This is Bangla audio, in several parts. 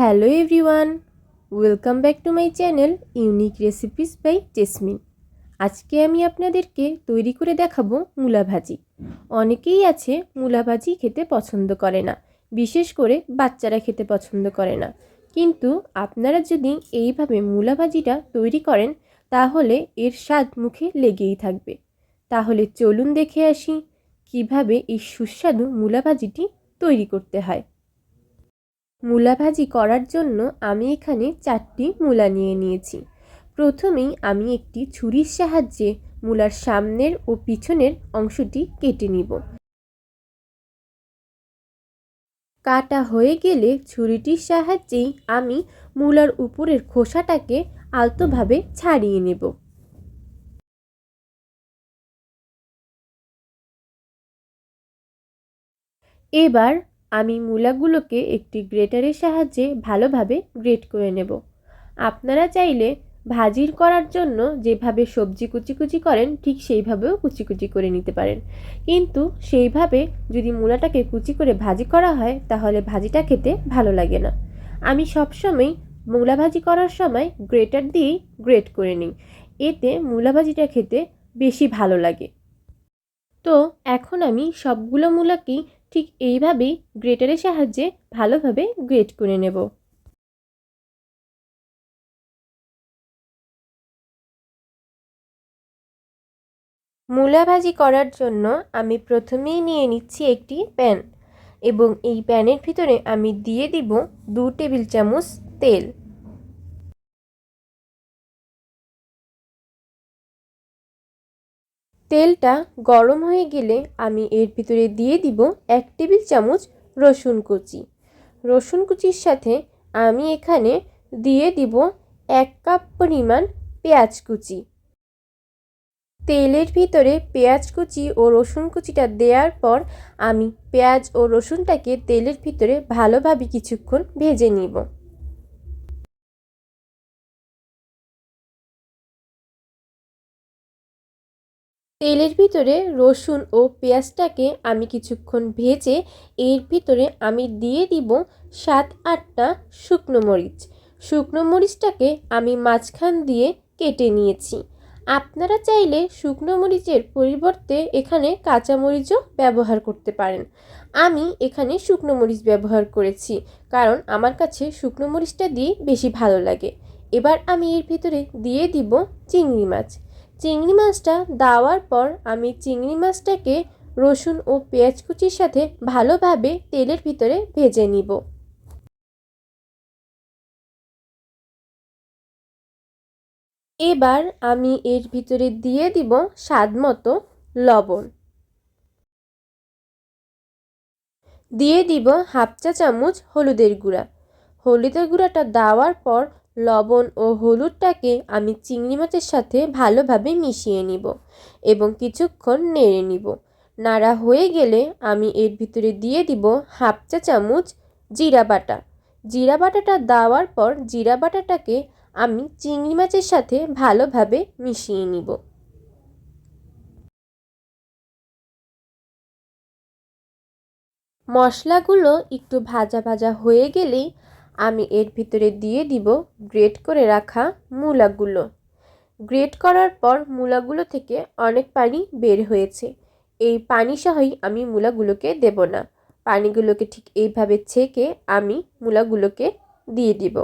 Hello everyone, welcome back to my channel unique recipes by Jesmin. আজকে আমি আপনাদেরকে তৈরি করে দেখাবো মূলা ভাজি। অনেকেই আছে মূলা ভাজি খেতে পছন্দ করে না, বিশেষ করে বাচ্চারা খেতে পছন্দ করে না। কিন্তু আপনারা যদি এইভাবে মূলা ভাজিটা তৈরি করেন তাহলে এর স্বাদ মুখে লেগেই থাকবে। তাহলে চলুন দেখে আসি কিভাবে এই সুস্বাদু মূলা ভাজিটি তৈরি করতে হয়। মূলা ভাজি করার জন্য আমি এখানে 4টি মূলা নিয়ে নিয়েছি। প্রথমেই আমি একটি ছুরির সাহায্যে মূলার সামনের ও পিছনের অংশটি কেটে নিব। কাটা হয়ে গেলে ছুরিটির সাহায্যেই আমি মূলার উপরের খোসাটাকে আলতোভাবে ছাড়িয়ে নেব। এবার আমি মূলাগুলোকে একটি গ্রেটারের সাহায্যে ভালোভাবে গ্রেট করে নেব। আপনারা চাইলে ভাজির করার জন্য যেভাবে সবজি কুচি কুচি করেন ঠিক সেইভাবেও কুচি কুচি করে নিতে পারেন, কিন্তু সেইভাবে যদি মূলাটাকে কুচি করে ভাজি করা হয় তাহলে ভাজিটা খেতে ভালো লাগে না। আমি সবসময় মূলা ভাজি করার সময় গ্রেটার দিয়েই গ্রেট করে নিই, এতে মূলা ভাজিটা খেতে বেশি ভালো লাগে। তো এখন আমি সবগুলো মূলাকেই ঠিক এইভাবেই গ্রেটারের সাহায্যে ভালোভাবে গ্রেট করে নেব। মূলা ভাজি করার জন্য আমি প্রথমেই নিয়ে নিচ্ছি একটি প্যান, এবং এই প্যানের ভিতরে আমি দিয়ে দিব 2 টেবিল চামচ তেল। তেলটা গরম হয়ে গেলে আমি এর ভিতরে দিয়ে দিব 1 টেবিল চামচ রসুন কুচি। রসুন কুচির সাথে আমি এখানে দিয়ে দিব 1 কাপ পরিমাণ পেঁয়াজ কুচি। তেলের ভিতরে পেঁয়াজ কুচি ও রসুন কুচিটা দেওয়ার পর আমি পেঁয়াজ ও রসুনটাকে তেলের ভিতরে ভালোভাবে কিছুক্ষণ ভেজে নিব। তেলের ভিতরে রসুন ও পেঁয়াজটাকে আমি কিছুক্ষণ ভেজে এর ভিতরে আমি দিয়ে দিব 7-8টা শুকনো মরিচ। শুকনো মরিচটাকে আমি মাঝখান দিয়ে কেটে নিয়েছি। আপনারা চাইলে শুকনো মরিচের পরিবর্তে এখানে কাঁচা মরিচও ব্যবহার করতে পারেন। আমি এখানে শুকনো মরিচ ব্যবহার করেছি, কারণ আমার কাছে শুকনো মরিচটা দিয়ে বেশি ভালো লাগে। এবার আমি এর ভিতরে দিয়ে দিব চিংড়ি মাছ। চিংড়ি মাছটা দেওয়ার পর আমি চিংড়ি মাছটাকে রসুন ও পেঁয়াজ কুচির সাথে ভালোভাবে তেলের ভিতরে ভেজে নিব। এবার আমি এর ভিতরে দিয়ে দিব স্বাদমতো লবণ, দিয়ে দিব 1/2 চা চামচ হলুদের গুঁড়া। হলুদের গুঁড়াটা দেওয়ার পর লবণ ও হলুদটাকে আমি চিংড়ি মাছের সাথে ভালোভাবে মিশিয়ে নিব এবং কিছুক্ষণ নেড়ে নিব। নাড়া হয়ে গেলে আমি এর ভিতরে দিয়ে দিব 1/2 চা চামচ জিরা বাটা। জিরা বাটাটা দেওয়ার পর জিরা বাটাটাকে আমি চিংড়ি মাছের সাথে ভালোভাবে মিশিয়ে নিব। মশলাগুলো একটু ভাজা ভাজা হয়ে গেলেই আমি এর ভিতরে দিয়ে দিব গ্রেট করে রাখা মূলাগুলো। গ্রেট করার পর মূলাগুলো থেকে অনেক পানি বের হয়েছে। এই পানি সহই আমি মূলাগুলোকে দেব না, পানিগুলোকে ঠিক এইভাবে ছেঁকে আমি মূলাগুলোকে দিয়ে দিব।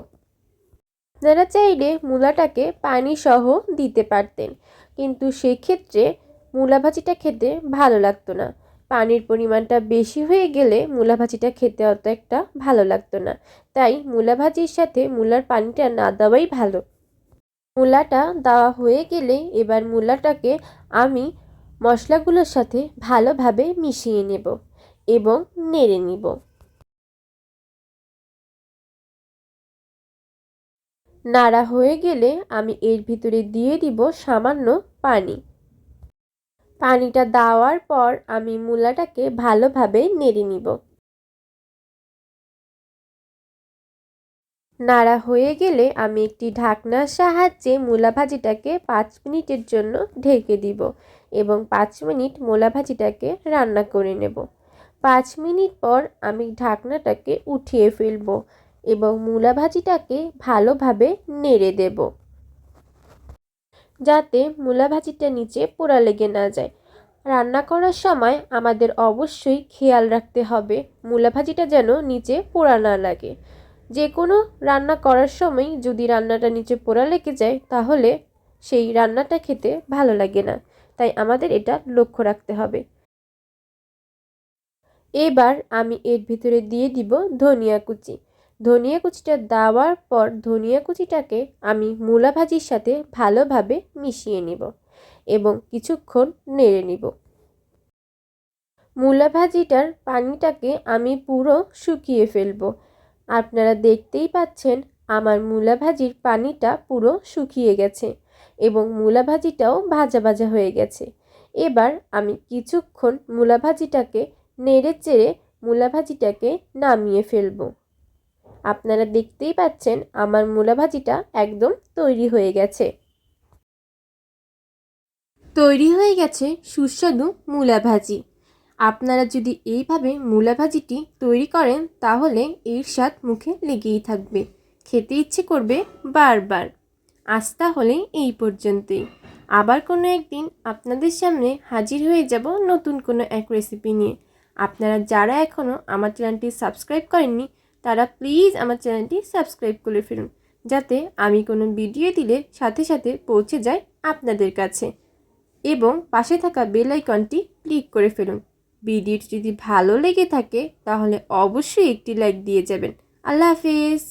আপনারা চাইলে মূলাটাকে পানি সহ দিতে পারতেন, কিন্তু সেক্ষেত্রে মূলা ভাজিটা খেতে ভালো লাগতো না। পানির পরিমাণটা বেশি হয়ে গেলে মূলা ভাজিটা খেতে অত একটা ভালো লাগতো না, তাই মূলা ভাজির সাথে মূলার পানিটা না দেওয়াই ভালো। মূলাটা দেওয়া হয়ে গেলে এবার মূলাটাকে আমি মশলাগুলোর সাথে ভালোভাবে মিশিয়ে নেব এবং নেড়ে নিব। নাড়া হয়ে গেলে আমি এর ভিতরে দিয়ে দিব সামান্য পানি। পানিটা দেওয়ার পর আমি মূলাটাকে ভালোভাবে নেড়ে নিব। নাড়া হয়ে গেলে আমি একটি ঢাকনার সাহায্যে মূলা ভাজিটাকে 5 মিনিটের জন্য ঢেকে দিব এবং 5 মিনিট মূলা ভাজিটাকে রান্না করে নেব। 5 মিনিট পর আমি ঢাকনাটাকে উঠিয়ে ফেলবো এবং মূলা ভাজিটাকে ভালোভাবে নেড়ে দেব, যাতে মূলা ভাজিটা নিচে পোড়া লেগে না যায়। রান্না করার সময় আমাদের অবশ্যই খেয়াল রাখতে হবে মূলা ভাজিটা যেন নিচে পোড়া না লাগে। যে কোনো রান্না করার সময় যদি রান্নাটা নিচে পোড়া লেগে যায় তাহলে সেই রান্নাটা খেতে ভালো লাগে না, তাই আমাদের এটা লক্ষ্য রাখতে হবে। এবার আমি এর ভিতরে দিয়ে দিব ধনিয়া কুচি। ধনিয়া কুচিটা দেওয়ার পর ধনিয়া কুচিটাকে আমি মূলা ভাজির সাথে ভালোভাবে মিশিয়ে নিব এবং কিছুক্ষণ নেড়ে নিব। মূলা ভাজিটার পানিটাকে আমি পুরো শুকিয়ে ফেলব। আপনারা দেখতেই পাচ্ছেন আমার মূলা ভাজির পানিটা পুরো শুকিয়ে গেছে এবং মূলা ভাজিটাও ভাজা ভাজা হয়ে গেছে। এবার আমি কিছুক্ষণ মূলা ভাজিটাকে নেড়ে চেড়ে মূলা ভাজিটাকে নামিয়ে ফেলব। আপনারা দেখতেই পাচ্ছেন আমার মূলা ভাজিটা একদম তৈরি হয়ে গেছে। তৈরি হয়ে গেছে সুস্বাদু মূলা ভাজি। আপনারা যদি এইভাবে মূলা ভাজিটি তৈরি করেন তাহলে এর স্বাদ মুখে লেগেই থাকবে, খেতে ইচ্ছে করবে বারবার। আজ তাহলে এই পর্যন্তই। আবার কোনো একদিন আপনাদের সামনে হাজির হয়ে যাব নতুন কোনো এক রেসিপি নিয়ে। আপনারা যারা এখনও আমার চ্যানেলটি সাবস্ক্রাইব করেননি তারা প্লিজ আমার চ্যানেলটি সাবস্ক্রাইব করে ফেলুন, যাতে আমি কোনো ভিডিও দিলে সাথে সাথে পৌঁছে যায় আপনাদের কাছে, এবং পাশে থাকা বেল আইকনটি ক্লিক করে ফেলুন। ভিডিওটি যদি ভালো লেগে থাকে তাহলে অবশ্যই একটি লাইক দিয়ে যাবেন। আল্লাহ হাফেজ।